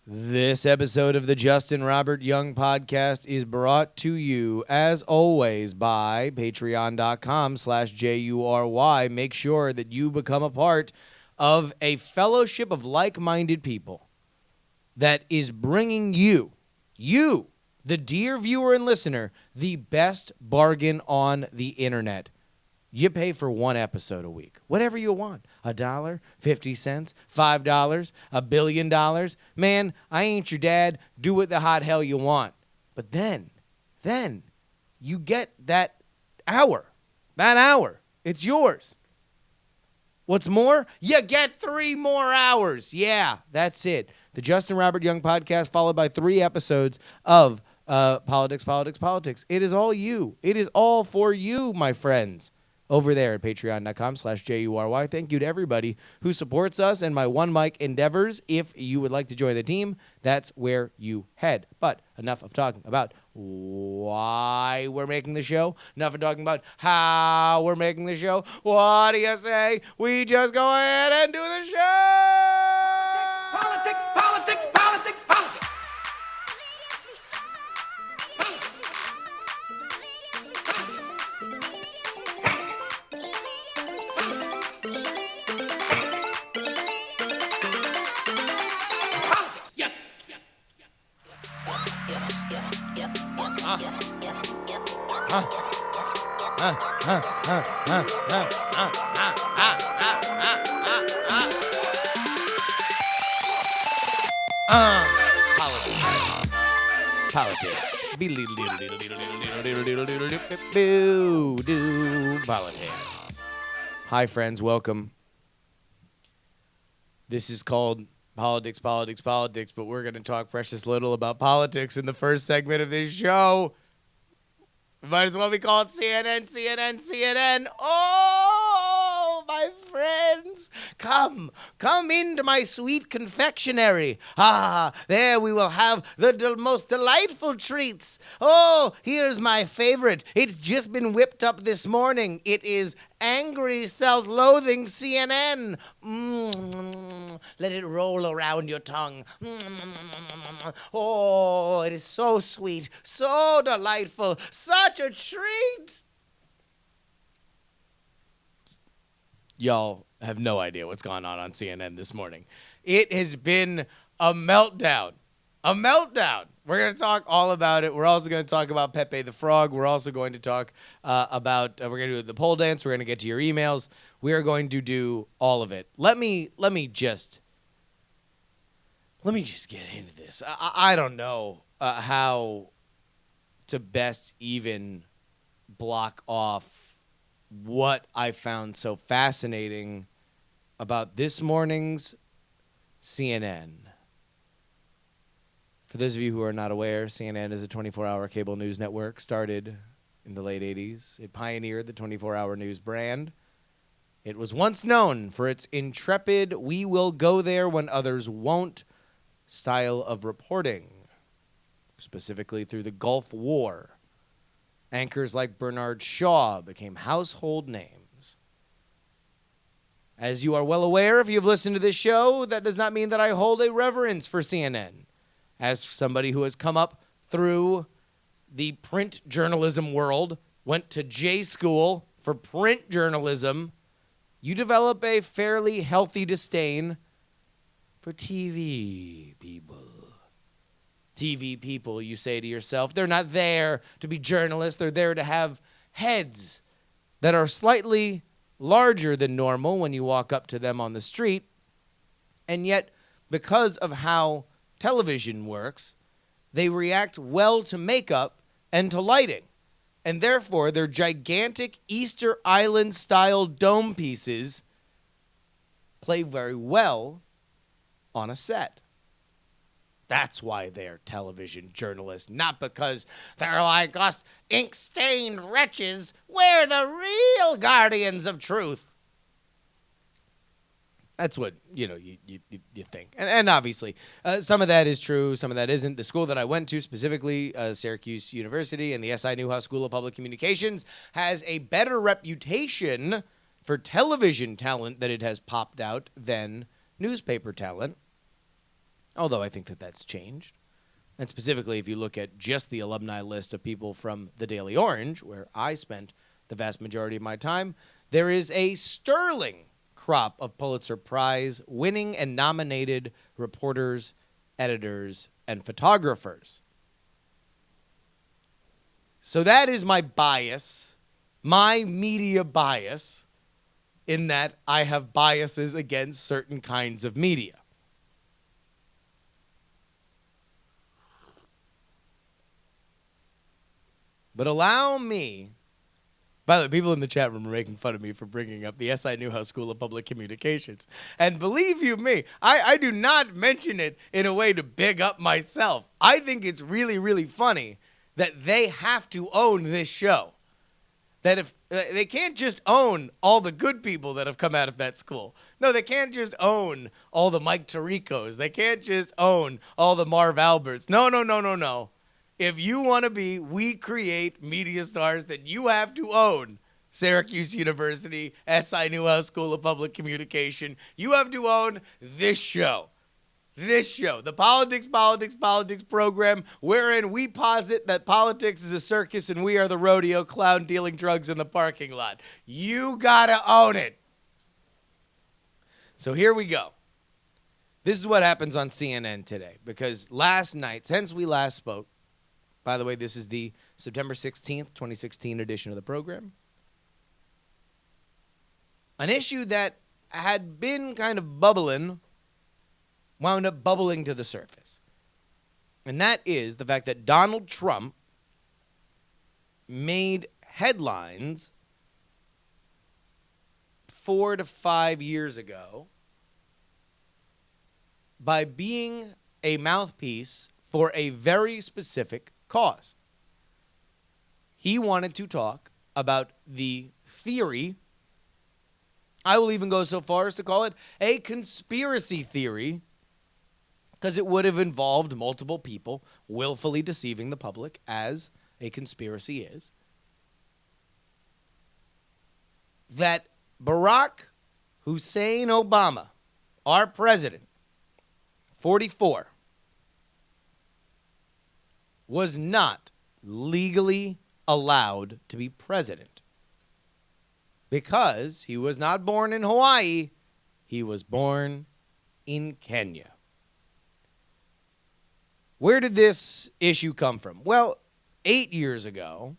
This episode of the Justin Robert Young podcast is brought to you, as always, by patreon.com/JURY. Make sure that you become a part of a fellowship of like-minded people that is bringing you, the dear viewer and listener, the best bargain on the internet. You pay for one episode a week, whatever you want. $1, 50 cents, $5, $1 billion. Man, I ain't your dad. Do what the hot hell you want. But then you get that hour. That hour. It's yours. What's more? You get 3 more hours. Yeah, that's it. The Justin Robert Young podcast, followed by 3 episodes of Politicsx. It is all you. It is all for you, my friends. Over there at patreon.com/JURY. Thank you to everybody who supports us and my one mic endeavors. If you would like to join the team, that's where you head. But enough of talking about why we're making the show. Enough of talking about how we're making the show. What do you say? We just go ahead and do the show. Politics. Politics. Hi, friends. Welcome. This is called Politics, but we're going to talk precious little about politics in the first segment of this show. Might as well be called CNN. Oh, my friends, come into my sweet confectionery. There we will have the most delightful treats. Oh, here's my favorite. It's just been whipped up this morning. It is angry, self-loathing CNN. Let it roll around your tongue. Oh, it is so sweet, so delightful, such a treat. Y'all have no idea what's going on CNN this morning. It has been a meltdown. We're going to talk all about it. We're also going to talk about Pepe the Frog. We're also going to talk about, we're going to do the pole dance. We're going to get to your emails. We are going to do all of it. Let me just get into this. I don't know how to best even block off what I found so fascinating about this morning's CNN. For those of you who are not aware, CNN is a 24-hour cable news network started in the late 80s. It pioneered the 24-hour news brand. It was once known for its intrepid, we will go there when others won't style of reporting, specifically through the Gulf War. Anchors like Bernard Shaw became household names. As you are well aware, if you've listened to this show, that does not mean that I hold a reverence for CNN. As somebody who has come up through the print journalism world, went to J school for print journalism, you develop a fairly healthy disdain for TV people. TV people, you say to yourself, they're not there to be journalists. They're there to have heads that are slightly larger than normal when you walk up to them on the street. And yet, because of how television works, they react well to makeup and to lighting. And therefore, their gigantic Easter Island-style dome pieces play very well on a set. That's why they're television journalists, not because they're like us ink-stained wretches. We're the real guardians of truth. That's what, you think. And obviously, some of that is true, some of that isn't. The school that I went to, specifically Syracuse University and the S.I. Newhouse School of Public Communications, has a better reputation for television talent that it has popped out than newspaper talent. although I think that that's changed. And specifically, if you look at just the alumni list of people from the Daily Orange, where I spent the vast majority of my time, there is a sterling crop of Pulitzer Prize winning and nominated reporters, editors, and photographers. So that is my bias, my media bias, in that I have biases against certain kinds of media. But allow me, by the way, people in the chat room are making fun of me for bringing up the SI Newhouse School of Public Communications. And believe you me, I do not mention it in a way to big up myself. I think it's really, really funny that they have to own this show. That if they can't just own all the good people that have come out of that school. No, they can't just own all the Mike Tiricos. They can't just own all the Marv Alberts. No. If you want to be We Create media stars, then you have to own Syracuse University, SI Newhouse School of Public Communication. You have to own this show. This show, the Politics program, wherein we posit that politics is a circus and we are the rodeo clown dealing drugs in the parking lot. You gotta own it. So here we go. This is what happens on CNN today, because last night, since we last spoke, by the way, this is the September 16th, 2016 edition of the program, an issue that had been kind of bubbling wound up bubbling to the surface. And that is the fact that Donald Trump made headlines 4 to 5 years ago by being a mouthpiece for a very specific cause. He wanted to talk about the theory, I will even go so far as to call it a conspiracy theory, because it would have involved multiple people willfully deceiving the public, as a conspiracy is, that Barack Hussein Obama, our president, 44, was not legally allowed to be president because he was not born in Hawaii, he was born in Kenya. Where did this issue come from? Well, 8 years ago,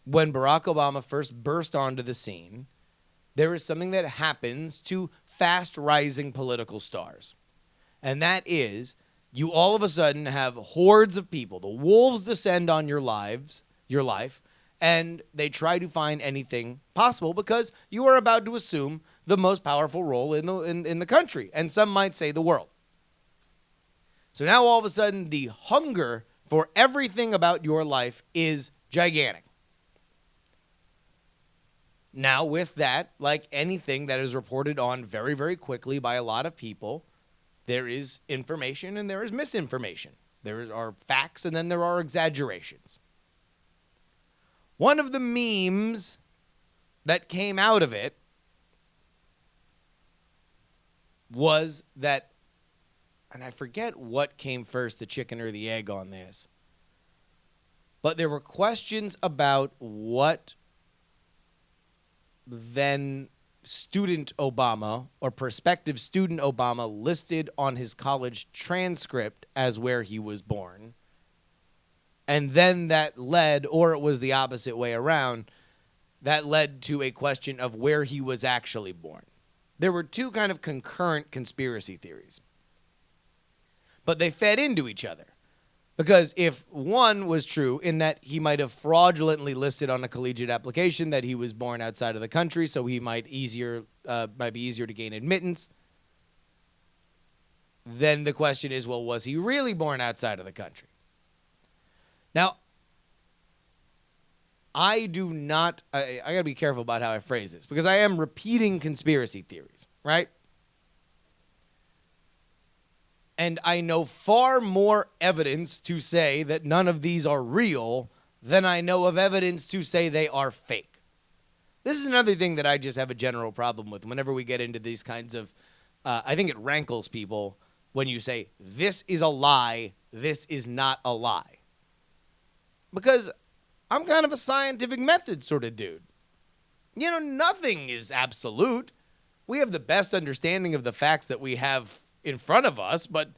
when Barack Obama first burst onto the scene, there is something that happens to fast-rising political stars. And that is, you all of a sudden have hordes of people. The wolves descend on your life, and they try to find anything possible because you are about to assume the most powerful role in the country, and some might say the world. So now all of a sudden, the hunger for everything about your life is gigantic. Now with that, like anything that is reported on very, very quickly by a lot of people, there is information and there is misinformation. There are facts and then there are exaggerations. One of the memes that came out of it was that, and I forget what came first, the chicken or the egg on this, but there were questions about what then student Obama or prospective student Obama listed on his college transcript as where he was born. And then that led, or it was the opposite way around, that led to a question of where he was actually born. There were two kind of concurrent conspiracy theories, but they fed into each other. Because if one was true in that he might have fraudulently listed on a collegiate application that he was born outside of the country, so he might be easier to gain admittance, then the question is, well, was he really born outside of the country? Now, I got to be careful about how I phrase this, because I am repeating conspiracy theories, right? And I know far more evidence to say that none of these are real than I know of evidence to say they are fake. This is another thing that I just have a general problem with whenever we get into these kinds of, I think it rankles people when you say, this is a lie, this is not a lie. Because I'm kind of a scientific method sort of dude. Nothing is absolute. We have the best understanding of the facts that we have in front of us, but,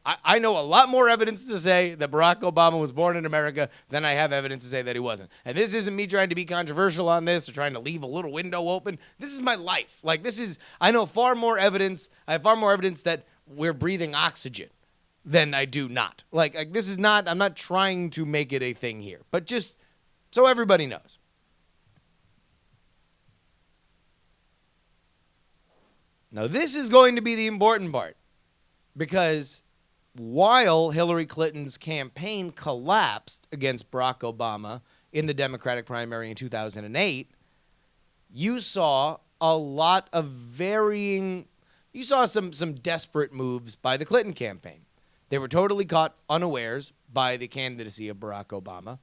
I know a lot more evidence to say that Barack Obama was born in America than I have evidence to say that he wasn't. And this isn't me trying to be controversial on this or trying to leave a little window open. This is my life. I know far more evidence. I have far more evidence that we're breathing oxygen than I do not. This is not, I'm not trying to make it a thing here, but just so everybody knows. Now, this is going to be the important part, because while Hillary Clinton's campaign collapsed against Barack Obama in the Democratic primary in 2008, you saw a lot of you saw some desperate moves by the Clinton campaign. They were totally caught unawares by the candidacy of Barack Obama.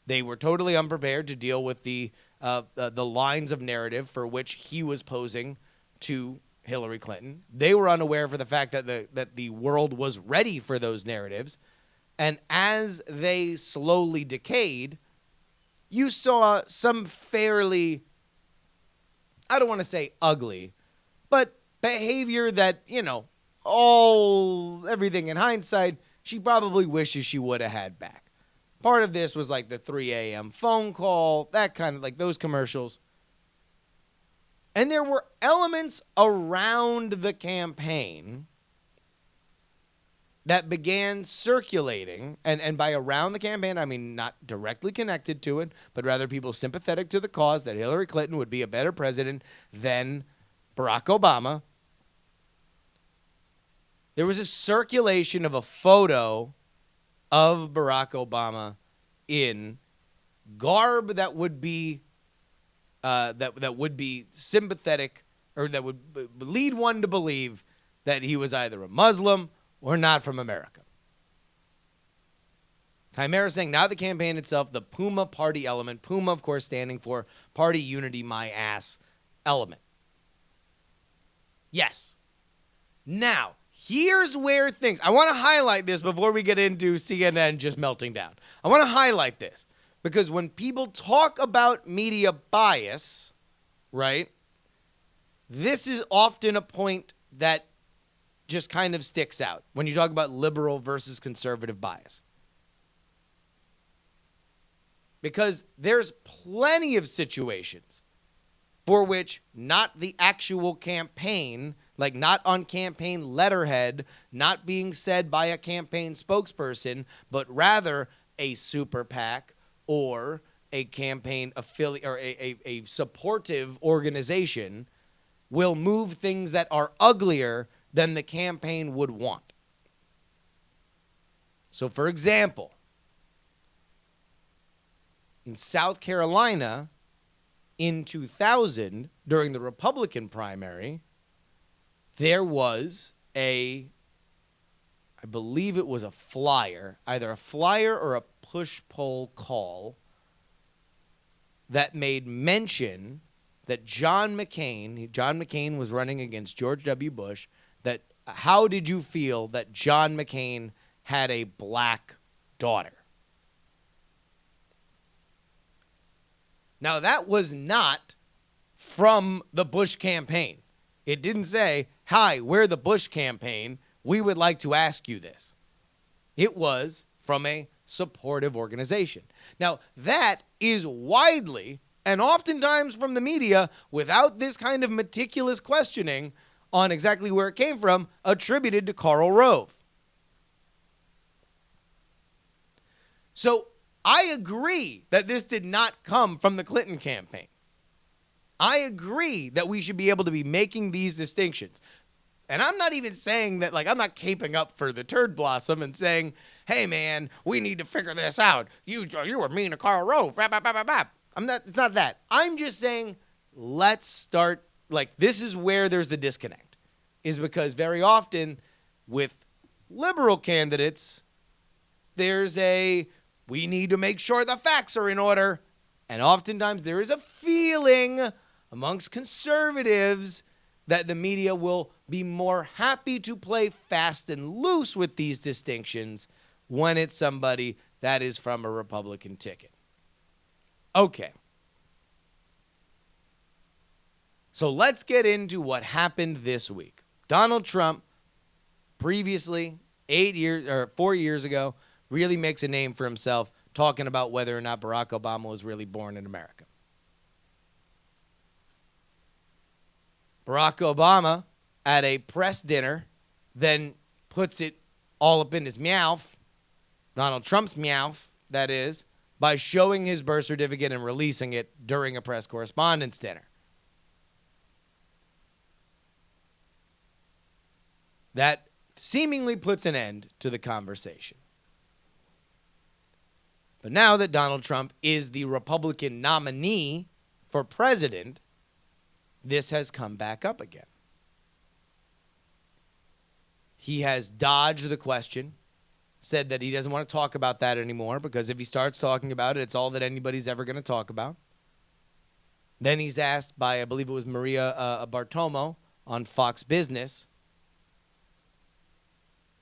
They were totally unprepared to deal with the lines of narrative for which he was posing to Hillary Clinton. They were unaware for the fact that the world was ready for those narratives. And as they slowly decayed, you saw some fairly, I don't want to say ugly, but behavior that, everything in hindsight, she probably wishes she would have had back. Part of this was like the 3 a.m. phone call, that kind of those commercials. And there were elements around the campaign that began circulating, and by around the campaign, I mean not directly connected to it, but rather people sympathetic to the cause that Hillary Clinton would be a better president than Barack Obama. There was a circulation of a photo of Barack Obama in garb that would be that would be sympathetic, or that would lead one to believe that he was either a Muslim or not from America. Chimera saying, now the campaign itself, the Puma party element, Puma, of course, standing for Party Unity My Ass element. Yes. Now, here's where I want to highlight this before we get into CNN just melting down. I want to highlight this. Because when people talk about media bias, right, this is often a point that just kind of sticks out when you talk about liberal versus conservative bias. Because there's plenty of situations for which not the actual campaign, not on campaign letterhead, not being said by a campaign spokesperson, but rather a super PAC or a campaign affiliate or a supportive organization will move things that are uglier than the campaign would want. So, for example, in South Carolina in 2000, during the Republican primary, there was I believe it was a flyer, either a flyer or a push-poll call that made mention that John McCain was running against George W. Bush, that how did you feel that John McCain had a black daughter? Now, that was not from the Bush campaign. It didn't say, hi, we're the Bush campaign. We would like to ask you this. It was from a supportive organization. Now, that is widely, and oftentimes from the media, without this kind of meticulous questioning on exactly where it came from, attributed to Karl Rove. So I agree that this did not come from the Clinton campaign. I agree that we should be able to be making these distinctions. And I'm not even saying that, I'm not caping up for the turd blossom and saying, hey, man, we need to figure this out. You were mean to Karl Rove. It's not that. I'm just saying, let's start, this is where there's the disconnect, is because very often with liberal candidates, there's we need to make sure the facts are in order. And oftentimes there is a feeling amongst conservatives that the media will be more happy to play fast and loose with these distinctions when it's somebody that is from a Republican ticket. Okay. So let's get into what happened this week. Donald Trump, previously 4 years ago, really makes a name for himself talking about whether or not Barack Obama was really born in America. Barack Obama, at a press dinner, then puts it all up in his mouth, Donald Trump's mouth, that is, by showing his birth certificate and releasing it during a press correspondence dinner. That seemingly puts an end to the conversation. But now that Donald Trump is the Republican nominee for president, this has come back up again. He has dodged the question, said that he doesn't want to talk about that anymore because if he starts talking about it, it's all that anybody's ever going to talk about. Then he's asked by, I believe it was Maria Bartiromo on Fox Business,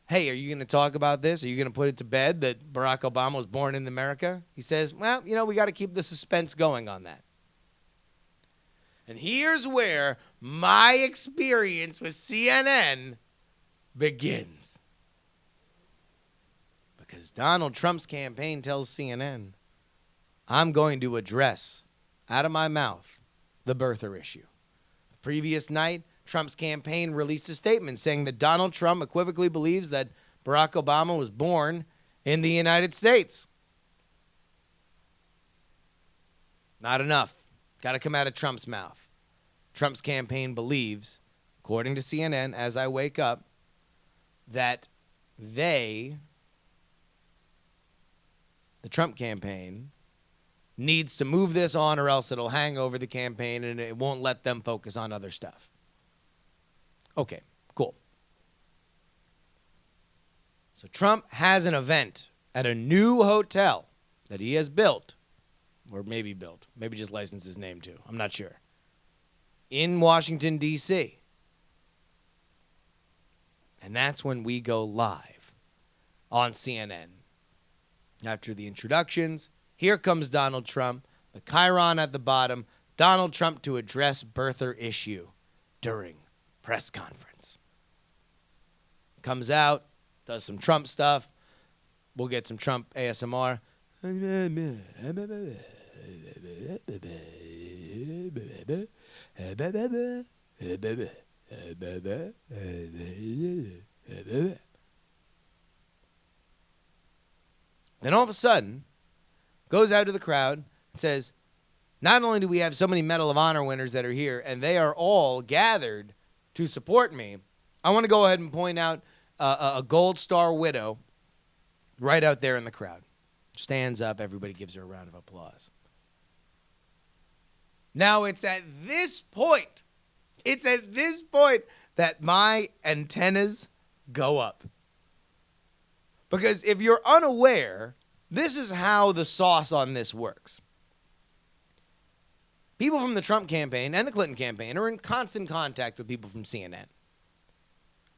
hey, are you going to talk about this? Are you going to put it to bed that Barack Obama was born in America? He says, well, we got to keep the suspense going on that. And here's where my experience with CNN begins. Because Donald Trump's campaign tells CNN, I'm going to address, out of my mouth, the birther issue. The previous night, Trump's campaign released a statement saying that Donald Trump equivocally believes that Barack Obama was born in the United States. Not enough. Got to come out of Trump's mouth. Trump's campaign believes, according to CNN, as I wake up, that the Trump campaign, needs to move this on or else it'll hang over the campaign and it won't let them focus on other stuff. Okay, cool. So Trump has an event at a new hotel that he has built, or maybe just licensed his name to, I'm not sure, in Washington, D.C. And that's when we go live on CNN. After the introductions, here comes Donald Trump, the chyron at the bottom, Donald Trump to address birther issue during press conference. Comes out, does some Trump stuff. We'll get some Trump ASMR. Then all of a sudden, goes out to the crowd and says, not only do we have so many Medal of Honor winners that are here, and they are all gathered to support me, I want to go ahead and point out a Gold Star widow right out there in the crowd. Stands up, everybody gives her a round of applause. Now it's at this point that my antennas go up. Because if you're unaware, this is how the sauce on this works. People from the Trump campaign and the Clinton campaign are in constant contact with people from CNN.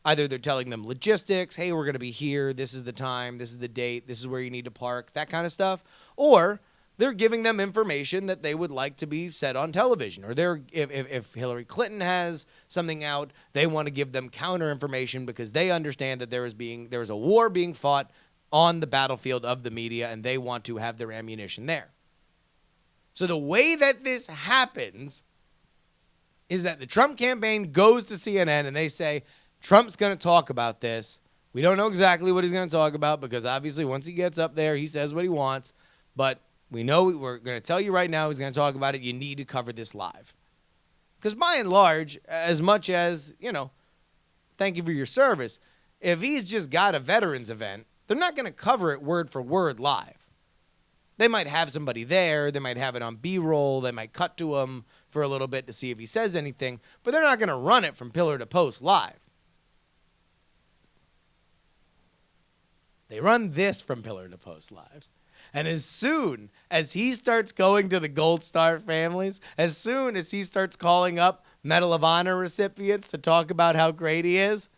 Either they're telling them logistics, hey, we're going to be here, this is the time, this is the date, this is where you need to park, that kind of stuff. Or they're giving them information that they would like to be said on television. Or if Hillary Clinton has something out, they want to give them counter information because they understand that there is a war being fought on the battlefield of the media, and they want to have their ammunition there. So the way that this happens is that the Trump campaign goes to CNN and they say, Trump's going to talk about this. We don't know exactly what he's going to talk about because obviously once he gets up there, he says what he wants. But we know we're going to tell you right now he's going to talk about it. You need to cover this live. Because by and large, as much as, thank you for your service, if he's just got a veterans event, they're not going to cover it word for word live. They might have somebody there. They might have it on B-roll. They might cut to him for a little bit to see if he says anything. But they're not going to run it from pillar to post live. They run this from pillar to post live. And as soon as he starts going to the Gold Star families, as soon as he starts calling up Medal of Honor recipients to talk about how great he is,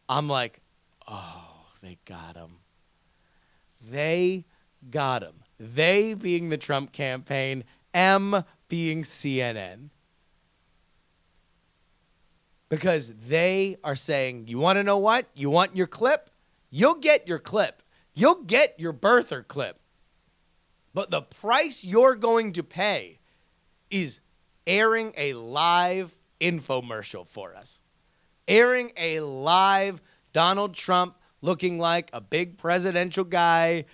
I'm like, oh, they got him. They got him. They being the Trump campaign, M being CNN. Because they are saying, you want to know what? You want your clip? You'll get your clip. You'll get your birther clip. But the price you're going to pay is airing a live infomercial for us. Airing a live Donald Trump looking like a big presidential guy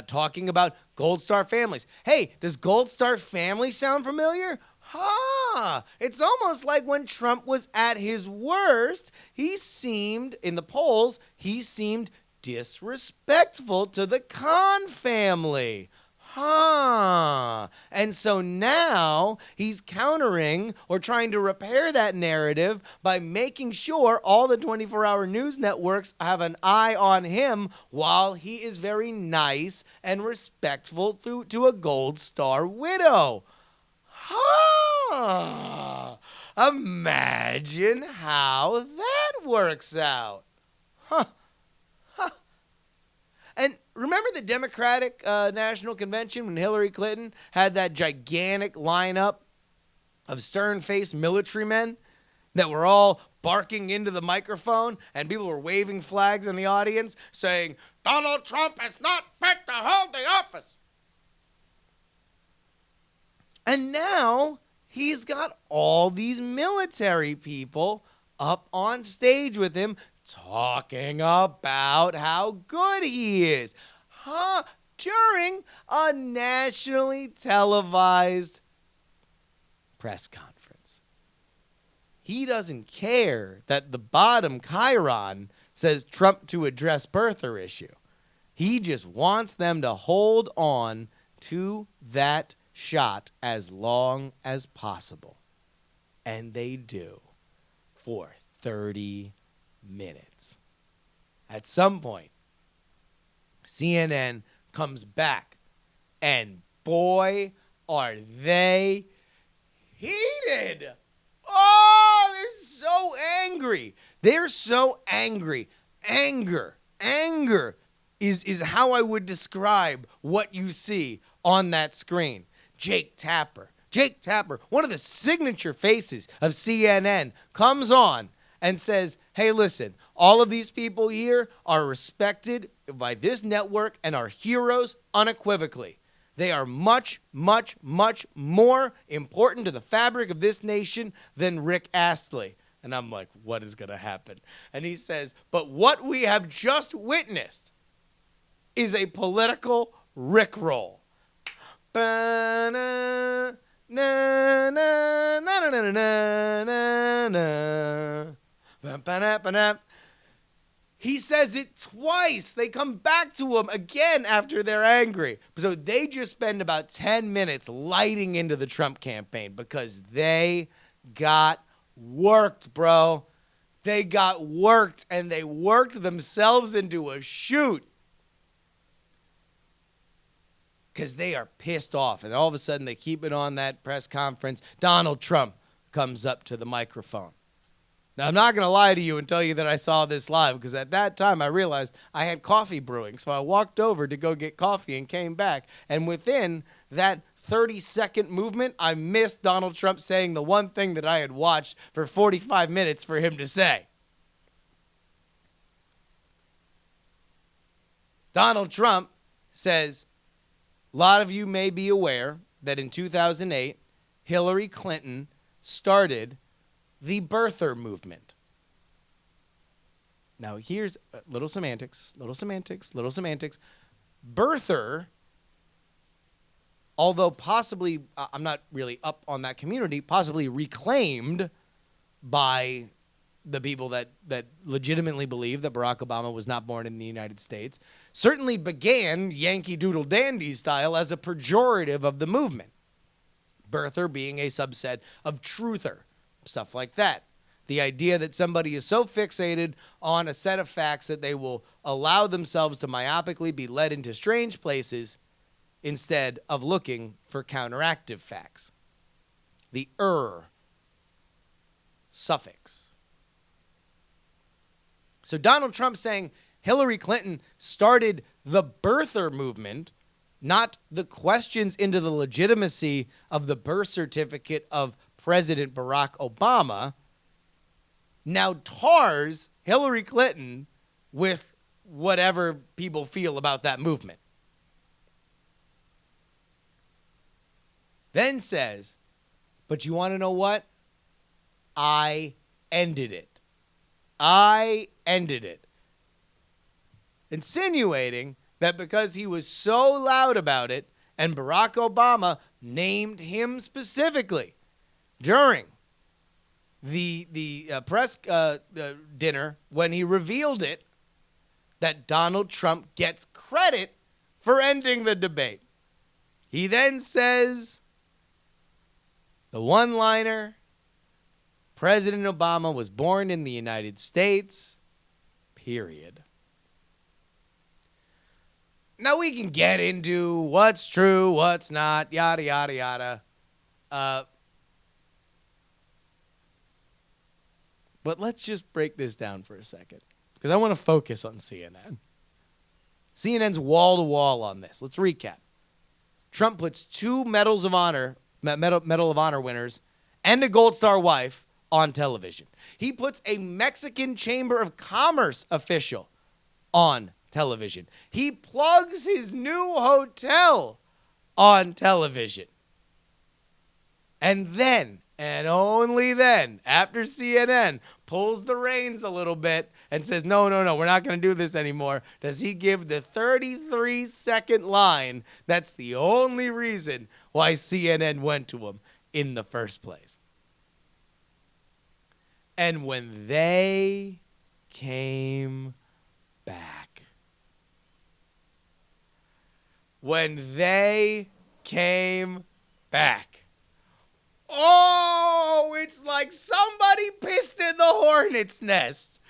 talking about Gold Star families. Hey, does Gold Star family sound familiar? It's almost like when Trump was at his worst, he seemed, in the polls, he seemed disrespectful to the Khan family. And so now he's countering or trying to repair that narrative by making sure all the 24-hour news networks have an eye on him while he is very nice and respectful to a Gold Star widow. Imagine how that works out. And remember the Democratic National Convention when Hillary Clinton had that gigantic lineup of stern-faced military men that were all barking into the microphone and people were waving flags in the audience saying, Donald Trump is not fit to hold the office. And now he's got all these military people up on stage with him talking about how good he is. During a nationally televised press conference. He doesn't care that the bottom chyron says Trump to address birther issue. He just wants them to hold on to that shot as long as possible. And they do for 30 minutes. At some point, CNN comes back, and boy, are they heated. Oh, they're so angry. They're so angry. Anger is how I would describe what you see on that screen. Jake Tapper, one of the signature faces of CNN, comes on and says, hey, listen, all of these people here are respected by this network and are heroes unequivocally. They are much, much, much more important to the fabric of this nation than Rick Astley. And I'm like, what is going to happen? And he says, but what we have just witnessed is a political rickroll. He says it twice. They come back to him again after they're angry. So they just spend about 10 minutes lighting into the Trump campaign because they got worked, bro. They got worked, and they worked themselves into a shoot. Because they are pissed off. And all of a sudden, they keep it on that press conference. Donald Trump comes up to the microphone. Now, I'm not going to lie to you and tell you that I saw this live, because at that time, I realized I had coffee brewing. So I walked over to go get coffee and came back. And within that 30-second movement, I missed Donald Trump saying the one thing that I had watched for 45 minutes for him to say. Donald Trump says, a lot of you may be aware that in 2008, Hillary Clinton started the birther movement. Now, here's little semantics. Birther, although possibly, I'm not really up on that community, possibly reclaimed by the people that legitimately believe that Barack Obama was not born in the United States, certainly began Yankee Doodle Dandy style as a pejorative of the movement. Birther being a subset of truther, stuff like that. The idea that somebody is so fixated on a set of facts that they will allow themselves to myopically be led into strange places instead of looking for counteractive facts. The suffix. So Donald Trump saying Hillary Clinton started the birther movement, not the questions into the legitimacy of the birth certificate of President Barack Obama, now tars Hillary Clinton with whatever people feel about that movement. Then says, but you want to know what? I ended it. I ended it. Insinuating that because he was so loud about it and Barack Obama named him specifically during the press dinner when he revealed it, that Donald Trump gets credit for ending the debate. He then says the one-liner, President Obama was born in the United States, period. Now we can get into what's true, what's not, yada, yada, yada. But let's just break this down for a second, because I want to focus on CNN. CNN's wall-to-wall on this. Let's recap. Trump puts 2 Medal of Honor winners and a Gold Star wife on television. He puts a Mexican Chamber of Commerce official on television. He plugs his new hotel on television. And then, and only then, after CNN pulls the reins a little bit and says, no, we're not going to do this anymore, does he give the 33-second line that's the only reason why CNN went to him in the first place. And when they came back, oh, it's like somebody pissed in the hornet's nest.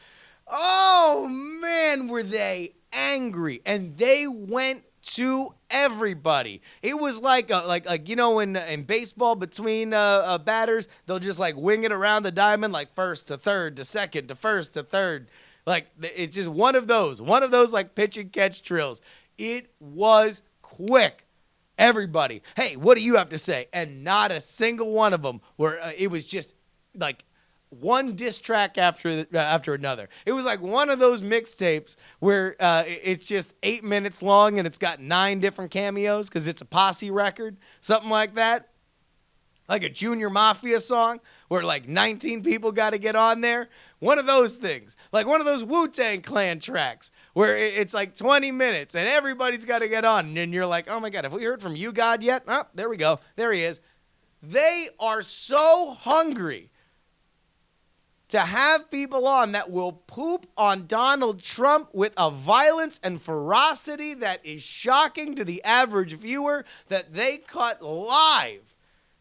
Oh, man, were they angry. And they went to everybody. It was like in baseball between batters, they'll just like wing it around the diamond, like first to third to second to first to third. Like it's just one of those like pitch and catch drills. It was quick. Everybody, hey, what do you have to say? And not a single one of them were. It was just like one diss track after another. It was like one of those mixtapes where it's just 8 minutes long and it's got 9 different cameos because it's a posse record, something like that. Like a Junior Mafia song where like 19 people got to get on there. One of those things. Like one of those Wu-Tang Clan tracks where it's like 20 minutes and everybody's got to get on. And you're like, oh my God, have we heard from you, God, yet? Oh, there we go. There he is. They are so hungry to have people on that will poop on Donald Trump with a violence and ferocity that is shocking to the average viewer that they cut live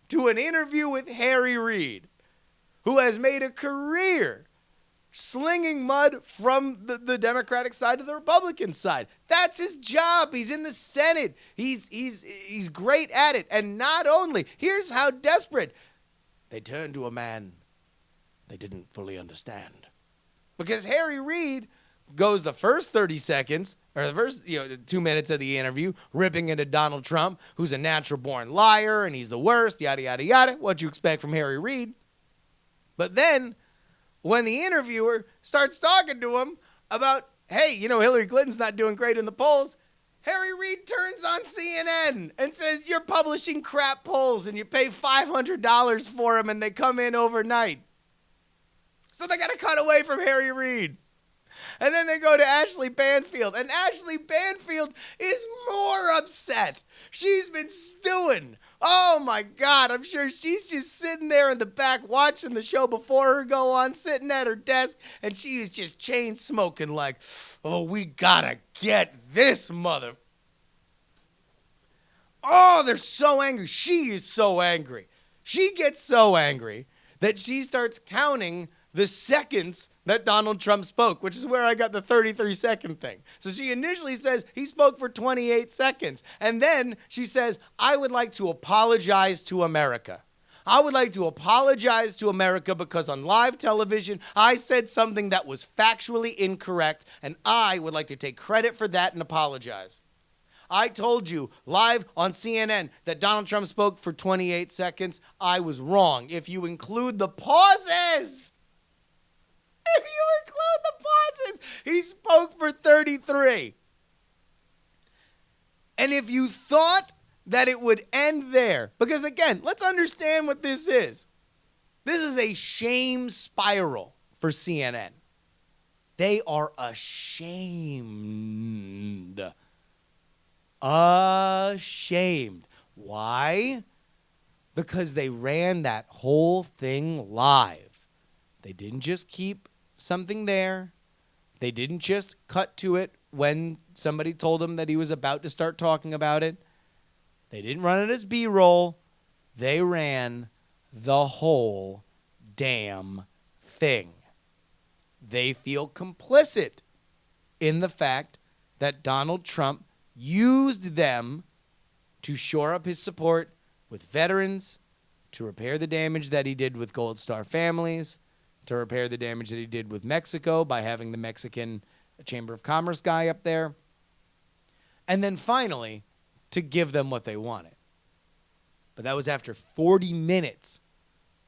to an interview with Harry Reid, who has made a career slinging mud from the Democratic side to the Republican side. That's his job. He's in the Senate. He's great at it. And not only, here's how desperate. They turned to a man they didn't fully understand. Because Harry Reid goes the first 30 seconds, or the first 2 minutes of the interview, ripping into Donald Trump, who's a natural-born liar, and he's the worst, yada, yada, yada. What'd you expect from Harry Reid? But then, when the interviewer starts talking to him about, hey, Hillary Clinton's not doing great in the polls, Harry Reid turns on CNN and says, you're publishing crap polls, and you pay $500 for them, and they come in overnight. So they got to cut away from Harry Reid. And then they go to Ashley Banfield. And Ashley Banfield is more upset. She's been stewing. Oh, my God. I'm sure she's just sitting there in the back watching the show before her go on, sitting at her desk. And she is just chain smoking like, oh, we got to get this mother. Oh, they're so angry. She is so angry. She gets so angry that she starts counting the seconds that Donald Trump spoke, which is where I got the 33-second thing. So she initially says he spoke for 28 seconds. And then she says, I would like to apologize to America. I would like to apologize to America because on live television, I said something that was factually incorrect, and I would like to take credit for that and apologize. I told you live on CNN that Donald Trump spoke for 28 seconds. I was wrong. If you include the pauses, he spoke for 33. And if you thought that it would end there, because again, let's understand what this is. This is a shame spiral for CNN. They are ashamed. Ashamed. Why? Because they ran that whole thing live. They didn't just keep something there. They didn't just cut to it when somebody told them that he was about to start talking about it. They didn't run it as B-roll. They ran the whole damn thing. They feel complicit in the fact that Donald Trump used them to shore up his support with veterans, to repair the damage that he did with Gold Star families, to repair the damage that he did with Mexico by having the Mexican Chamber of Commerce guy up there, and then finally to give them what they wanted. But that was after 40 minutes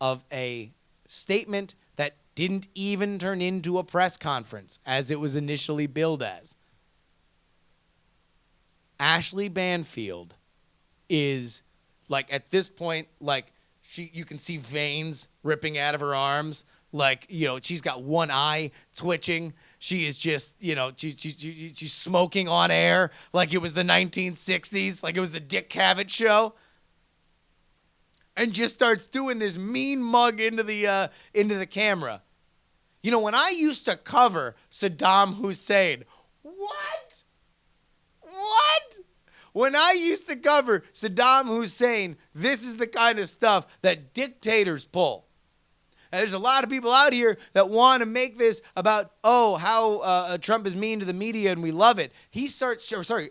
of a statement that didn't even turn into a press conference as it was initially billed as. Ashley Banfield is, like, at this point, like, you can see veins ripping out of her arms. Like, you know, she's got one eye twitching. She is just, you know, she's smoking on air like it was the 1960s, like it was the Dick Cavett show. And just starts doing this mean mug into the camera. You know, when I used to cover Saddam Hussein, what? When I used to cover Saddam Hussein, this is the kind of stuff that dictators pull. And there's a lot of people out here that want to make this about, how Trump is mean to the media and we love it.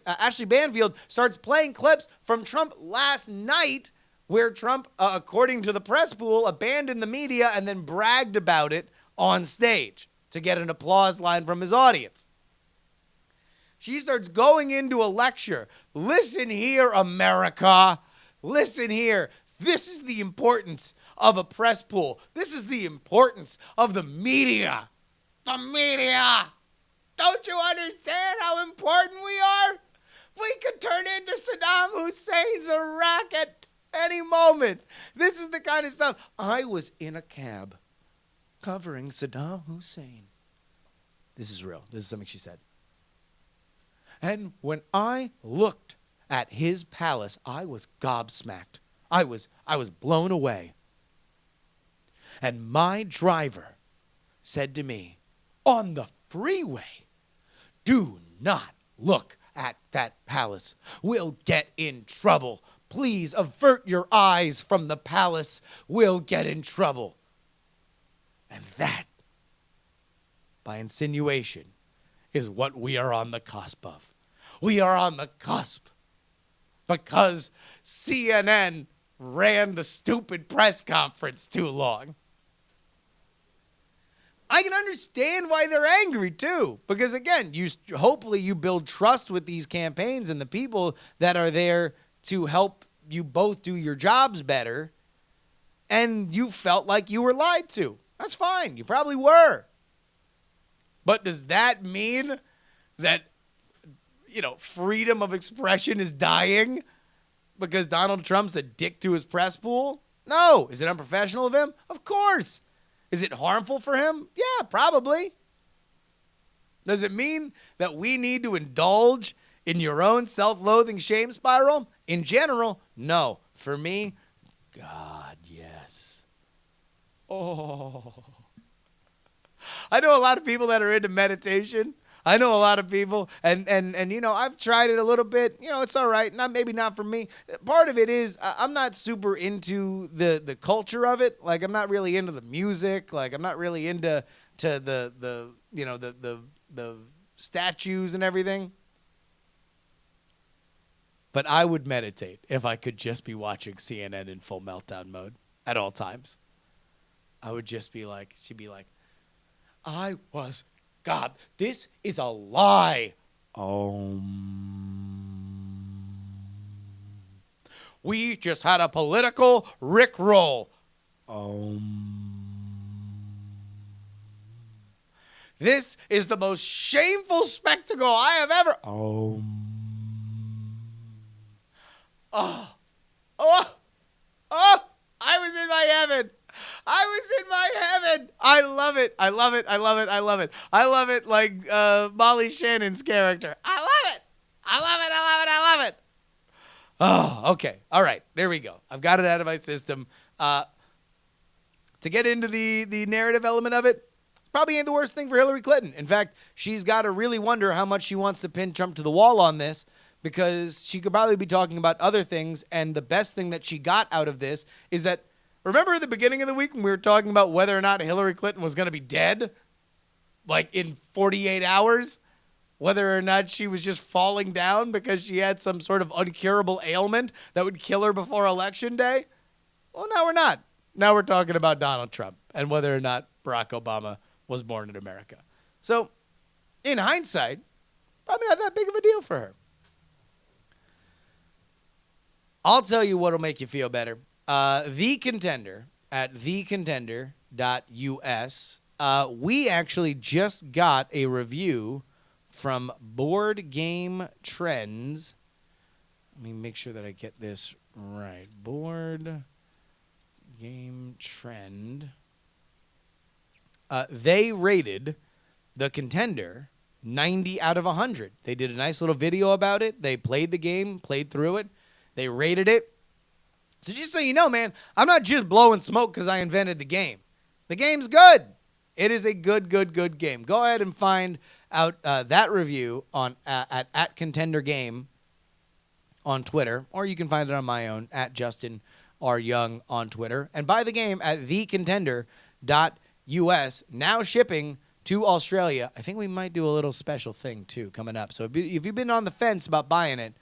Ashley Banfield starts playing clips from Trump last night where Trump, according to the press pool, abandoned the media and then bragged about it on stage to get an applause line from his audience. She starts going into a lecture. Listen here, America. Listen here. This is the importance of a press pool. This is the importance of the media. The media. Don't you understand how important we are? We could turn into Saddam Hussein's Iraq at any moment. This is the kind of stuff. I was in a cab covering Saddam Hussein. This is real. This is something she said. And when I looked at his palace, I was gobsmacked. I was blown away. And my driver said to me, on the freeway, do not look at that palace. We'll get in trouble. Please avert your eyes from the palace. We'll get in trouble. And that, by insinuation, is what we are on the cusp of. We are on the cusp because CNN ran the stupid press conference too long. I can understand why they're angry too, because again, hopefully you build trust with these campaigns and the people that are there to help you both do your jobs better, and you felt like you were lied to. That's fine. You probably were. But does that mean that, freedom of expression is dying because Donald Trump's a dick to his press pool? No. Is it unprofessional of him? Of course. Is it harmful for him? Yeah, probably. Does it mean that we need to indulge in your own self-loathing shame spiral? In general, no. For me, God, yes. Oh. I know a lot of people that are into meditation. I know a lot of people, and I've tried it a little bit. It's all right. Maybe not for me. Part of it is I'm not super into the culture of it. Like, I'm not really into the music. Like, I'm not really into the statues and everything. But I would meditate if I could just be watching CNN in full meltdown mode. at all times. I would just be like, she'd be like, God, this is a lie. We just had a political rickroll. This is the most shameful spectacle I have ever. I was in my heaven. I love it. I love it like Molly Shannon's character. I love it. Oh, okay. All right. There we go. I've got it out of my system. To get into the narrative element of it, probably ain't the worst thing for Hillary Clinton. In fact, she's got to really wonder how much she wants to pin Trump to the wall on this, because she could probably be talking about other things. And the best thing that she got out of this is that, remember at the beginning of the week when we were talking about whether or not Hillary Clinton was going to be dead, like in 48 hours, whether or not she was just falling down because she had some sort of incurable ailment that would kill her before Election Day? Well, now we're not. Now we're talking about Donald Trump and whether or not Barack Obama was born in America. So, in hindsight, probably not that big of a deal for her. I'll tell you what'll make you feel better. The Contender at thecontender.us. We actually just got a review from Board Game Trends. Let me make sure that I get this right. Board Game Trend. They rated The Contender 90 out of 100. They did a nice little video about it. They played the game, played through it. They rated it. So just so you know, man, I'm not just blowing smoke because I invented the game. The game's good. It is a good game. Go ahead and find out that review on at Contender Game on Twitter, or you can find it on my own at Justin R. Young on Twitter. And buy the game at thecontender.us, now shipping to Australia. I think we might do a little special thing too coming up. So if you've been on the fence about buying it,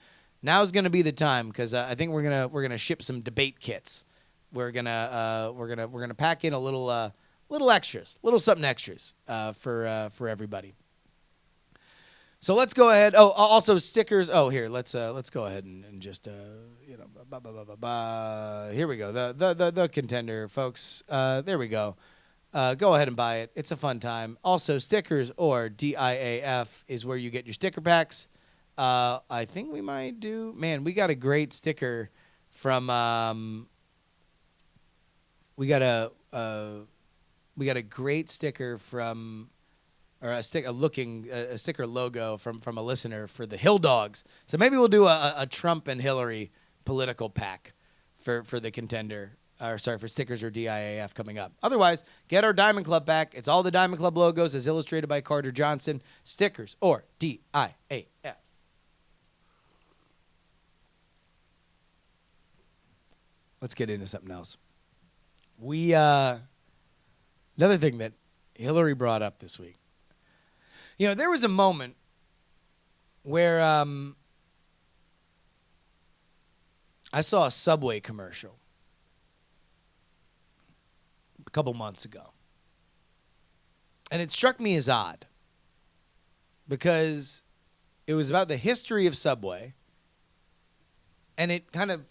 now's going to be the time, because I think we're gonna ship some debate kits. We're gonna pack in a little extras, little something extras for everybody. So let's go ahead. Oh, also stickers. Oh, here, let's go ahead and just here we go. The Contender, folks. There we go. Go ahead and buy it. It's a fun time. Also, stickers or DIAF is where you get your sticker packs. I think we might do. Man, we got a great sticker from. We got a great sticker from, or a sticker logo from a listener for the Hill Dogs. So maybe we'll do a Trump and Hillary political pack for the Contender. For stickers or DIAF coming up. Otherwise, get our Diamond Club back. It's all the Diamond Club logos as illustrated by Carter Johnson. Stickers or DIAF. Let's get into something else. Another thing that Hillary brought up this week. You know, there was a moment where I saw a Subway commercial a couple months ago. And it struck me as odd because it was about the history of Subway, and it kind of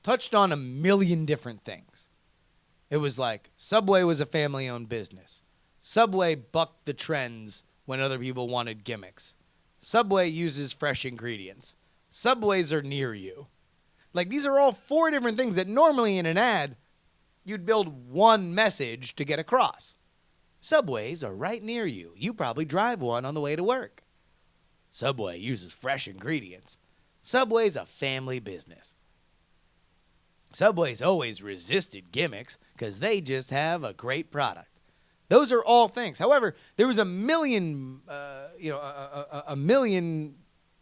touched on a million different things. It was like Subway was a family-owned business. Subway bucked the trends when other people wanted gimmicks. Subway uses fresh ingredients. Subways are near you. Like, these are all 4 different things that normally in an ad, you'd build one message to get across. Subways are right near you. You probably drive one on the way to work. Subway uses fresh ingredients. Subway's a family business. Subway's always resisted gimmicks because they just have a great product. Those are all things. However, there was a million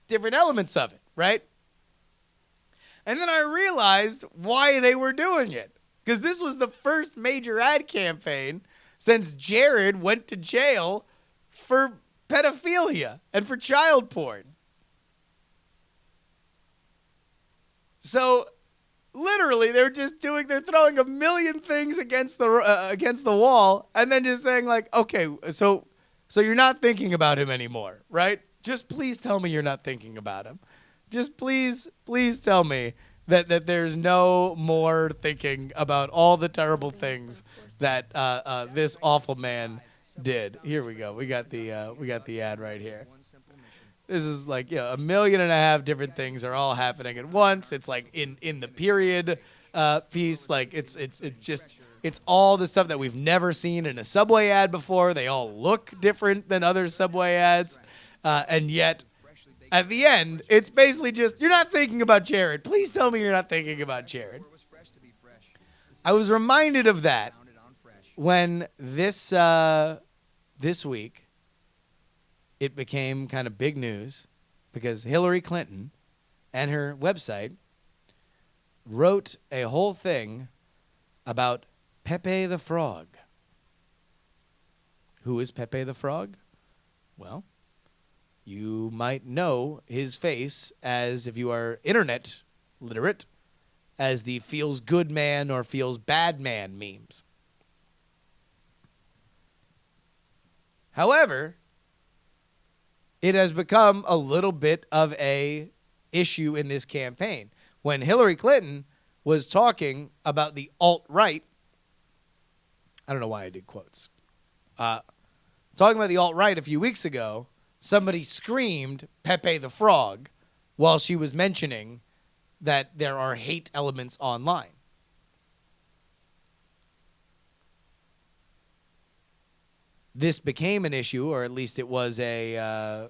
different elements of it, right? And then I realized why they were doing it. Because this was the first major ad campaign since Jared went to jail for pedophilia and for child porn. So literally, they're throwing a million things against the wall, and then just saying like, okay, so you're not thinking about him anymore, right? Just please tell me you're not thinking about him. Just please tell me that there's no more thinking about all the terrible things that this awful man did. Here we go. We got the ad right here. This is like 1.5 million different things are all happening at once. It's like in the period piece, like it's all the stuff that we've never seen in a Subway ad before. They all look different than other Subway ads, and yet at the end, it's basically just, you're not thinking about Jared. Please tell me you're not thinking about Jared. I was reminded of that when this week it became kind of big news because Hillary Clinton and her website wrote a whole thing about Pepe the Frog. Who is Pepe the Frog? Well, you might know his face as, if you are internet literate, as the feels good man or feels bad man memes. However, it has become a little bit of a issue in this campaign. When Hillary Clinton was talking about the alt-right, I don't know why I did quotes, talking about the alt-right a few weeks ago, somebody screamed Pepe the Frog while she was mentioning that there are hate elements online. This became an issue, or at least it was a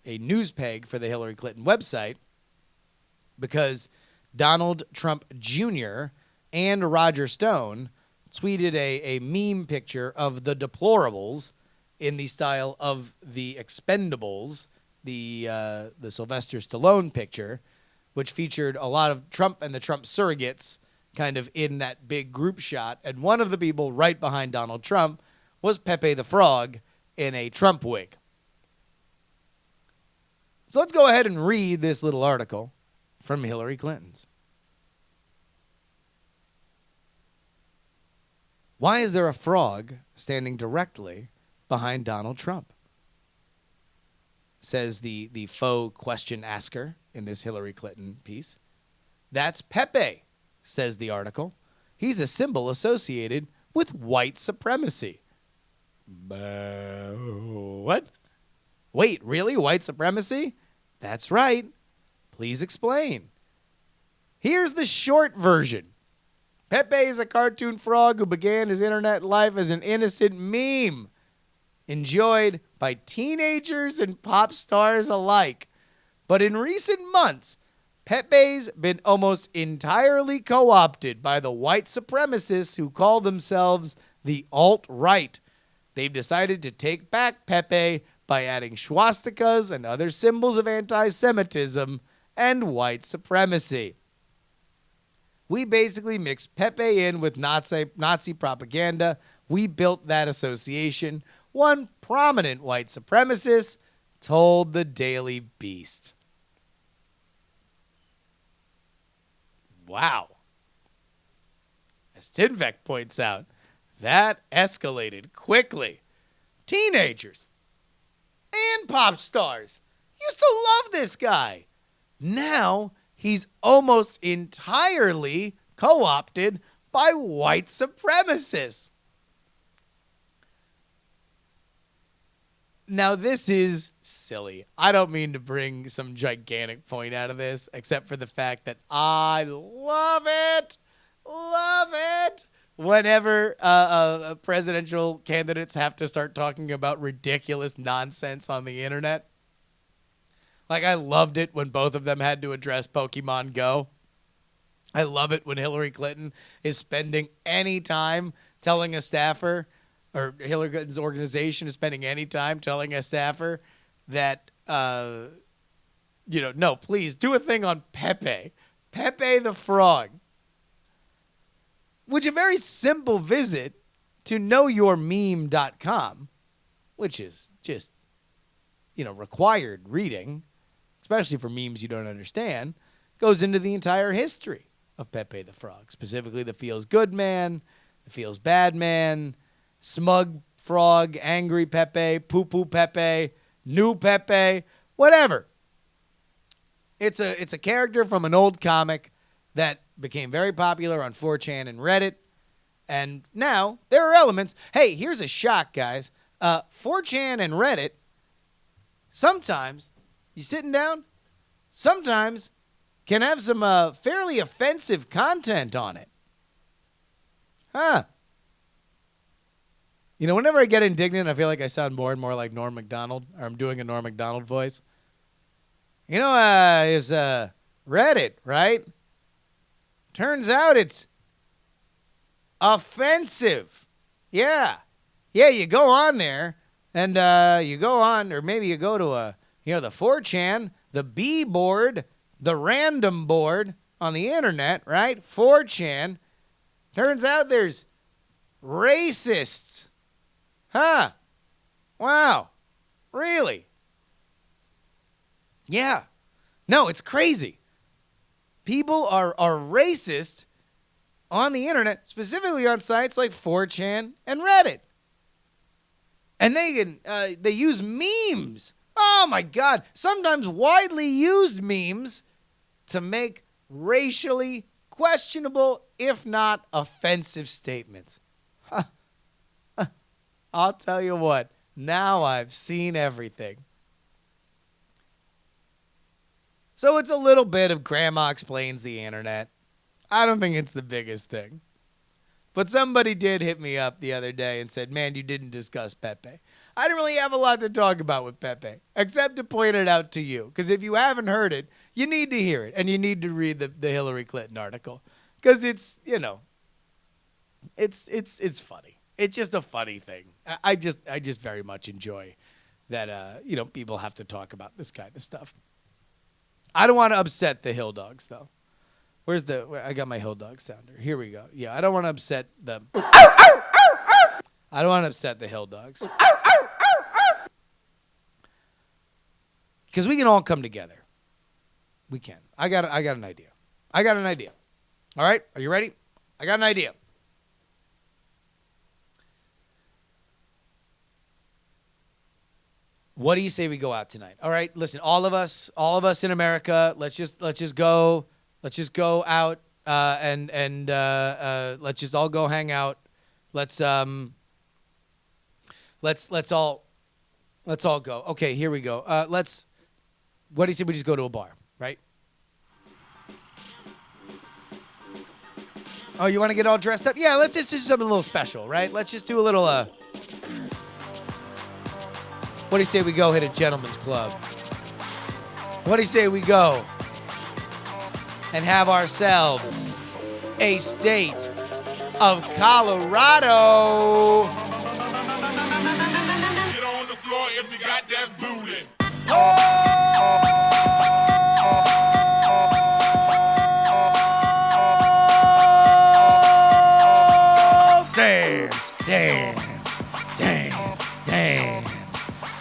news peg for the Hillary Clinton website, because Donald Trump Jr. and Roger Stone tweeted a meme picture of the deplorables in the style of the Expendables, the Sylvester Stallone picture, which featured a lot of Trump and the Trump surrogates kind of in that big group shot. And one of the people right behind Donald Trump was Pepe the Frog in a Trump wig. So let's go ahead and read this little article from Hillary Clinton's. Why is there a frog standing directly behind Donald Trump? Says the faux question asker in this Hillary Clinton piece. That's Pepe, says the article. He's a symbol associated with white supremacy. What? Wait, really? White supremacy? That's right. Please explain. Here's the short version. Pepe is a cartoon frog who began his internet life as an innocent meme, enjoyed by teenagers and pop stars alike. But in recent months, Pepe's been almost entirely co-opted by the white supremacists who call themselves the alt-right. They've decided to take back Pepe by adding swastikas and other symbols of anti-Semitism and white supremacy. We basically mixed Pepe in with Nazi propaganda. We built that association. One prominent white supremacist told the Daily Beast. Wow. As Tinvek points out, that escalated quickly. Teenagers and pop stars used to love this guy. Now he's almost entirely co-opted by white supremacists. Now, this is silly. I don't mean to bring some gigantic point out of this, except for the fact that I love it. Love it. Whenever presidential candidates have to start talking about ridiculous nonsense on the internet. Like, I loved it when both of them had to address Pokemon Go. I love it when Hillary Clinton is spending any time telling a staffer, or Hillary Clinton's organization is spending any time telling a staffer that, no, please do a thing on Pepe the Frog. Which a very simple visit to knowyourmeme.com, which is just, required reading, especially for memes you don't understand, goes into the entire history of Pepe the Frog, specifically the feels good man, the feels bad man, smug frog, angry Pepe, poo-poo Pepe, new Pepe, whatever. It's a character from an old comic that became very popular on 4chan and Reddit. And now there are elements. Hey, here's a shock, guys. 4chan and Reddit, sometimes, you sitting down, sometimes can have some fairly offensive content on it. Huh. You know, whenever I get indignant, I feel like I sound more and more like Norm Macdonald, or I'm doing a Norm Macdonald voice. You know, it's Reddit, right? Turns out it's offensive. Yeah. Yeah, you go on there, and you go on, or maybe you go to the 4chan, the B board, the random board on the internet, right? 4chan. Turns out there's racists. Huh. Wow. Really? Yeah. No, it's crazy. People are racist on the internet, specifically on sites like 4chan and Reddit. And they use memes. Oh, my God. Sometimes widely used memes to make racially questionable, if not offensive statements. Huh. I'll tell you what. Now I've seen everything. So it's a little bit of Grandma Explains the Internet. I don't think it's the biggest thing. But somebody did hit me up the other day and said, man, you didn't discuss Pepe. I didn't really have a lot to talk about with Pepe, except to point it out to you. Because if you haven't heard it, you need to hear it. And you need to read the Hillary Clinton article. Because it's, it's funny. It's just a funny thing. I just very much enjoy that, people have to talk about this kind of stuff. I don't want to upset the Hill Dogs, though. I got my Hill Dog sounder. Here we go. Yeah, I don't want to upset them. I don't want to upset the Hill Dogs. Because we can all come together. We can. I got an idea. All right? Are you ready? I got an idea. What do you say we go out tonight? All right, listen, all of us in America, let's just go out and let's just all go hang out. Let's all go. Okay, here we go. What do you say we just go to a bar, right? Oh, you want to get all dressed up? Yeah, let's just do something a little special, right? Let's just do a little what do you say we go hit a gentleman's club? What do you say we go and have ourselves a state of Colorado? Get on the floor if you got that booty. Dance, dance, dance, dance.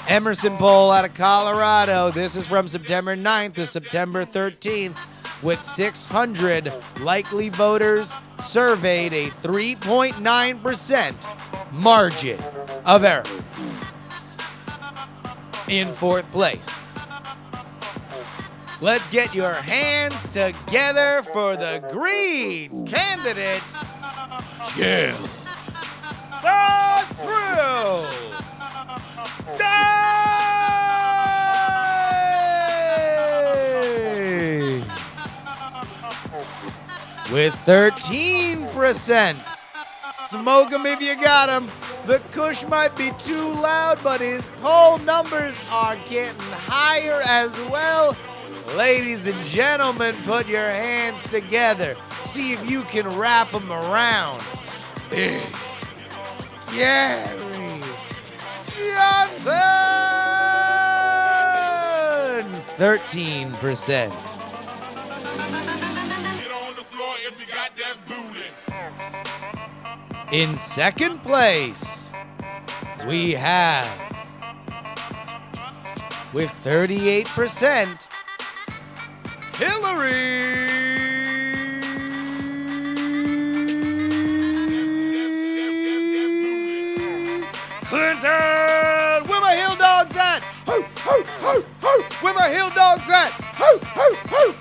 Emerson poll out of Colorado. This is from September 9th to September 13th. With 600 likely voters surveyed, a 3.9% margin of error. In fourth place. Let's get your hands together for the green candidate, Jill. The Thrill. With 13%. Smoke him if you got him. The Kush might be too loud, but his poll numbers are getting higher as well. Ladies and gentlemen, put your hands together. See if you can wrap them around. Big Gary Johnson! 13%. In second place, we have, with 38%, Hillary Clinton. Where my hill dogs at? Ho, ho, ho, ho. Where my hill dogs at? Ho, ho, ho.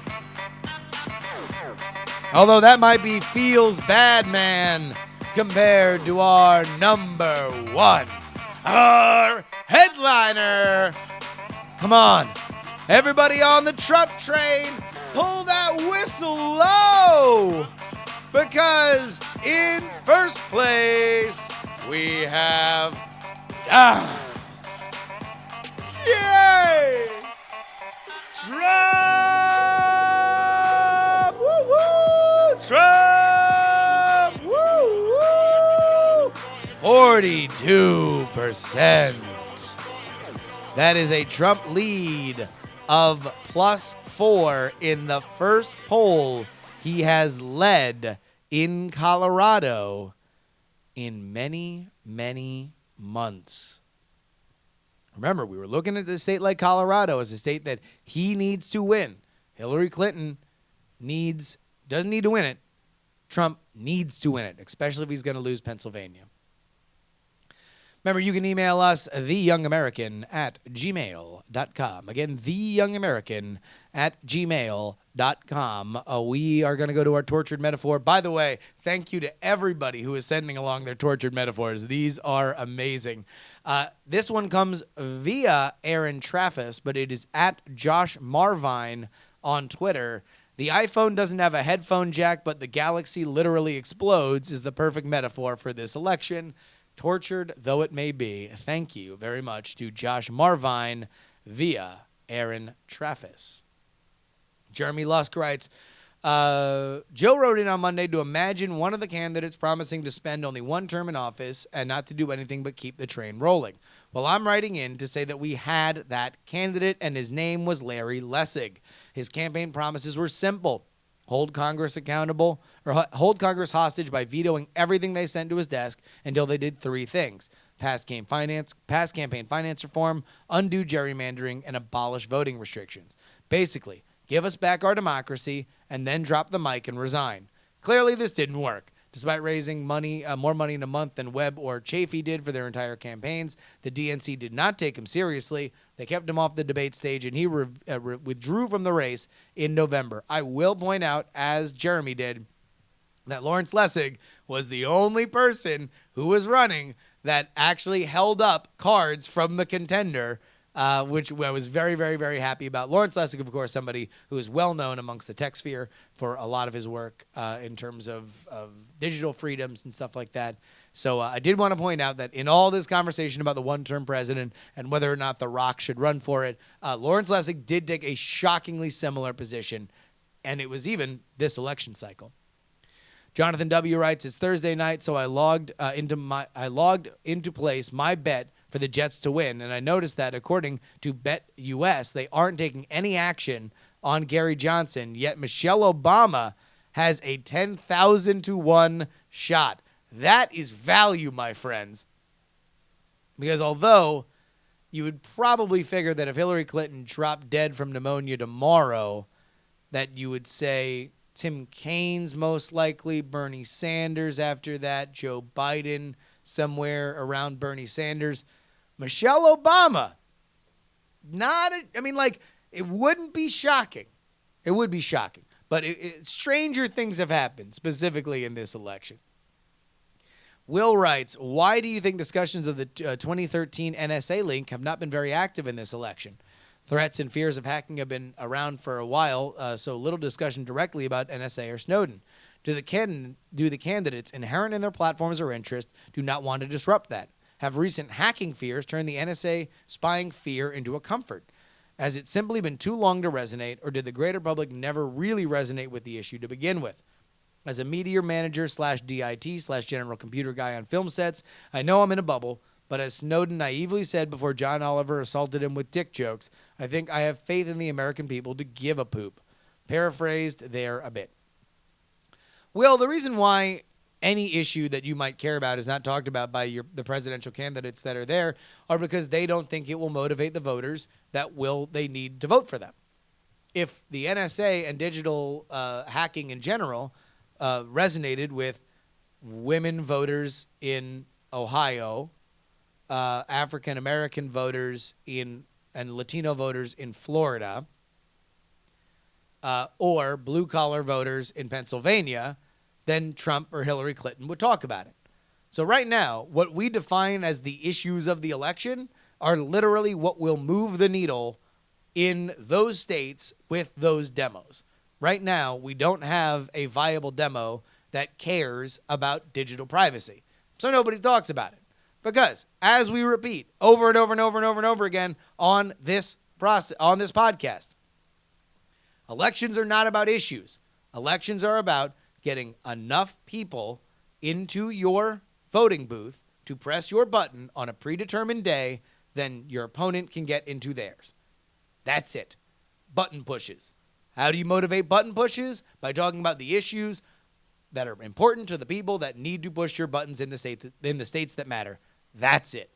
Although that might be Feels Bad Man compared to our number one, our headliner. Come on, everybody on the Trump train, pull that whistle low, because in first place we have yay! Trump! Woo woo! Trump! Woo woo! 42%. That is a Trump lead of +4 in the first poll he has led in Colorado in many, many months. Remember, we were looking at a state like Colorado as a state that he needs to win. Hillary Clinton doesn't need to win it. Trump needs to win it, especially if he's going to lose Pennsylvania. Remember, you can email us, theyoungamerican@gmail.com. Again, theyoungamerican@gmail.com. We are going to go to our tortured metaphor. By the way, thank you to everybody who is sending along their tortured metaphors. These are amazing. This one comes via Aaron Traffis, but it is at Josh Marvine on Twitter. The iPhone doesn't have a headphone jack, but the galaxy literally explodes is the perfect metaphor for this election. Tortured though it may be. Thank you very much to Josh Marvine via Aaron Traffis. Jeremy Lusk writes, Joe wrote in on Monday to imagine one of the candidates promising to spend only one term in office and not to do anything but keep the train rolling. Well, I'm writing in to say that we had that candidate, and his name was Larry Lessig. His campaign promises were simple. Hold Congress accountable, or hold Congress hostage by vetoing everything they sent to his desk until they did three things: pass campaign finance reform, undo gerrymandering, and abolish voting restrictions. Basically, give us back our democracy and then drop the mic and resign. Clearly, this didn't work. Despite raising more money in a month than Webb or Chafee did for their entire campaigns, the DNC did not take him seriously. They kept him off the debate stage, and he withdrew from the race in November. I will point out, as Jeremy did, that Lawrence Lessig was the only person who was running that actually held up cards from the contender, which I was very, very, very happy about. Lawrence Lessig, of course, somebody who is well known amongst the tech sphere for a lot of his work in terms of digital freedoms and stuff like that. So I did want to point out that in all this conversation about the one-term president and whether or not The Rock should run for it, Lawrence Lessig did take a shockingly similar position, and it was even this election cycle. Jonathan W. writes, it's Thursday night, so I logged into place my bet for the Jets to win, and I noticed that according to BetUS, they aren't taking any action on Gary Johnson, yet Michelle Obama has a 10,000 to 1 shot. That is value, my friends. Because although you would probably figure that if Hillary Clinton dropped dead from pneumonia tomorrow, that you would say Tim Kaine's most likely, Bernie Sanders after that, Joe Biden somewhere around Bernie Sanders. Michelle Obama, it wouldn't be shocking. It would be shocking. But stranger things have happened, specifically in this election. Will writes, why do you think discussions of the 2013 NSA leak have not been very active in this election? Threats and fears of hacking have been around for a while, so little discussion directly about NSA or Snowden. Do the candidates, inherent in their platforms or interest, do not want to disrupt that? Have recent hacking fears turned the NSA spying fear into a comfort? Has it simply been too long to resonate, or did the greater public never really resonate with the issue to begin with? As a media manager /DIT/general computer guy on film sets, I know I'm in a bubble, but as Snowden naively said before John Oliver assaulted him with dick jokes, I think I have faith in the American people to give a poop. Paraphrased there a bit. Will, the reason why any issue that you might care about is not talked about by the presidential candidates that are there are because they don't think it will motivate the voters that they need to vote for them. if the NSA and digital hacking in general resonated with women voters in Ohio, African American voters and Latino voters in Florida, or blue collar voters in Pennsylvania, then Trump or Hillary Clinton would talk about it. So right now, what we define as the issues of the election are literally what will move the needle in those states with those demos. Right now, we don't have a viable demo that cares about digital privacy. So nobody talks about it. Because, as we repeat over and over and over and over and over again on this podcast, elections are not about issues. Elections are about getting enough people into your voting booth to press your button on a predetermined day, then your opponent can get into theirs. That's it. Button pushes. How do you motivate button pushes? By talking about the issues that are important to the people that need to push your buttons in the states that matter. That's it.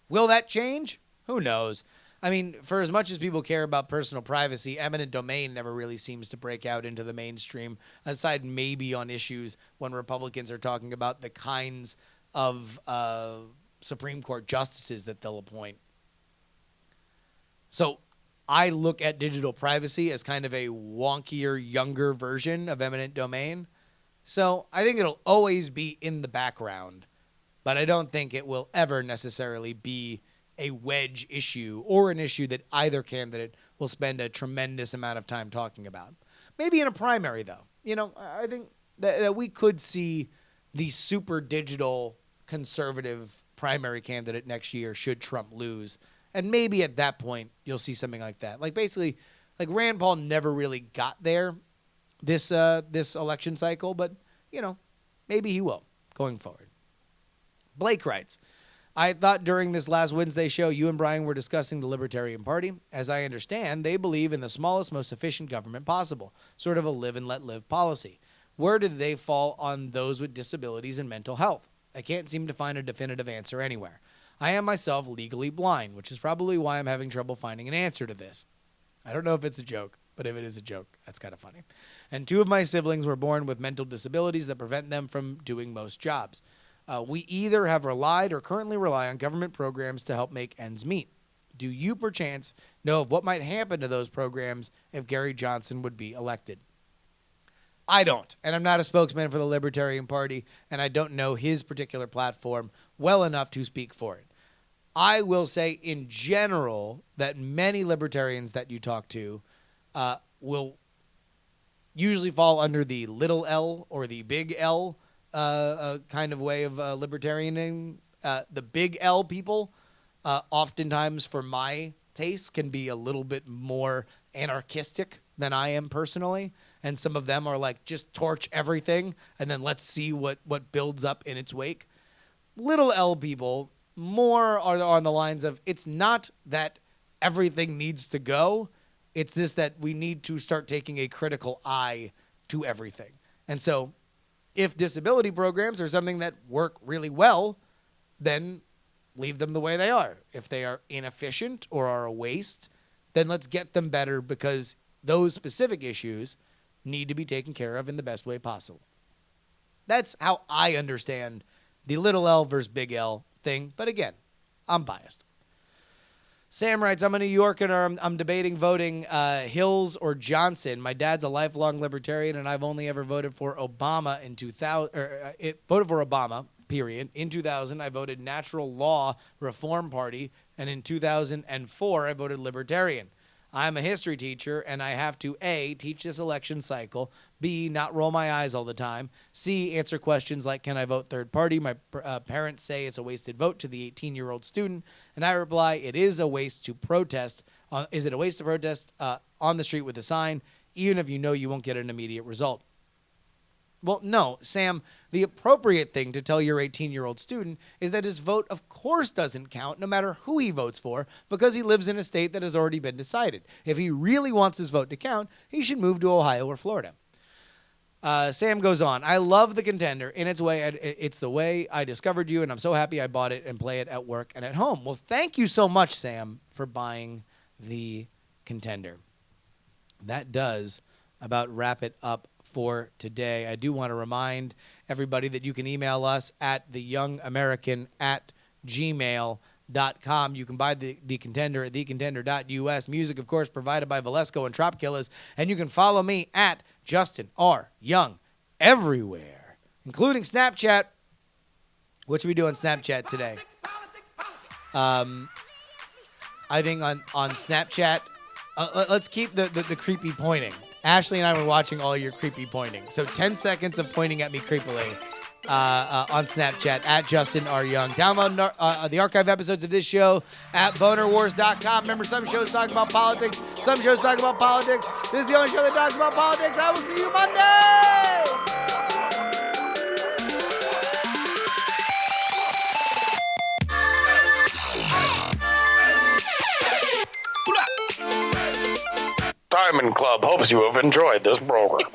Will that change? Who knows? I mean, for as much as people care about personal privacy, eminent domain never really seems to break out into the mainstream, aside maybe on issues when Republicans are talking about the kinds of Supreme Court justices that they'll appoint. So I look at digital privacy as kind of a wonkier, younger version of eminent domain. So I think it'll always be in the background, but I don't think it will ever necessarily be a wedge issue or an issue that either candidate will spend a tremendous amount of time talking about. Maybe in a primary, though. You know, I think that we could see the super digital conservative primary candidate next year should Trump lose. And maybe at that point, you'll see something like that. Like basically, like Rand Paul never really got there this election cycle, but, you know, maybe he will going forward. Blake writes, I thought during this last Wednesday show, you and Brian were discussing the Libertarian Party. As I understand, they believe in the smallest, most efficient government possible, sort of a live and let live policy. Where do they fall on those with disabilities and mental health? I can't seem to find a definitive answer anywhere. I am myself legally blind, which is probably why I'm having trouble finding an answer to this. I don't know if it's a joke, but if it is a joke, that's kind of funny. And 2 of my siblings were born with mental disabilities that prevent them from doing most jobs. We either have relied or currently rely on government programs to help make ends meet. Do you, perchance, know of what might happen to those programs if Gary Johnson would be elected? I don't, and I'm not a spokesman for the Libertarian Party, and I don't know his particular platform well enough to speak for it. I will say in general that many libertarians that you talk to will usually fall under the little L or the big L kind of way of libertarianing. The big L people, oftentimes for my taste, can be a little bit more anarchistic than I am personally. And some of them are like, just torch everything and then let's see what builds up in its wake. Little L people more are on the lines of, it's not that everything needs to go. It's this that we need to start taking a critical eye to everything. And so if disability programs are something that work really well, then leave them the way they are. If they are inefficient or are a waste, then let's get them better, because those specific issues need to be taken care of in the best way possible. That's how I understand the little L versus big L thing. But again, I'm biased. Sam writes, I'm a New Yorker. I'm debating voting Hills or Johnson. My dad's a lifelong libertarian, and I've only ever voted for Obama in 2000. Voted for Obama, period. In 2000, I voted Natural Law Reform Party, and in 2004, I voted Libertarian. I'm a history teacher, and I have to A, teach this election cycle, B, not roll my eyes all the time, C, answer questions like, can I vote third party? My parents say it's a wasted vote to the 18-year-old student, and I reply, it is a waste to protest. Is it a waste to protest on the street with a sign, even if you know you won't get an immediate result? Well, no, Sam, the appropriate thing to tell your 18-year-old student is that his vote, of course, doesn't count no matter who he votes for, because he lives in a state that has already been decided. If he really wants his vote to count, he should move to Ohio or Florida. Sam goes on, I love The Contender. In its way, it's the way I discovered you, and I'm so happy I bought it and play it at work and at home. Well, thank you so much, Sam, for buying The Contender. that does about wrap it up for today. I do want to remind everybody that you can email us at theyoungamerican@gmail.com. You can buy the Contender at thecontender.us. Music, of course, provided by Valesco and Tropkillers. And you can follow me at Justin R. Young everywhere, including Snapchat. What should we do on Snapchat today? I think on Snapchat, let's keep the creepy pointing. Ashley and I were watching all your creepy pointing. So 10 seconds of pointing at me creepily on Snapchat at Justin R. Young. Download the archive episodes of this show at bonerwars.com. Remember, some shows talk about politics. Some shows talk about politics. This is the only show that talks about politics. I will see you Monday! Diamond Club hopes you have enjoyed this program.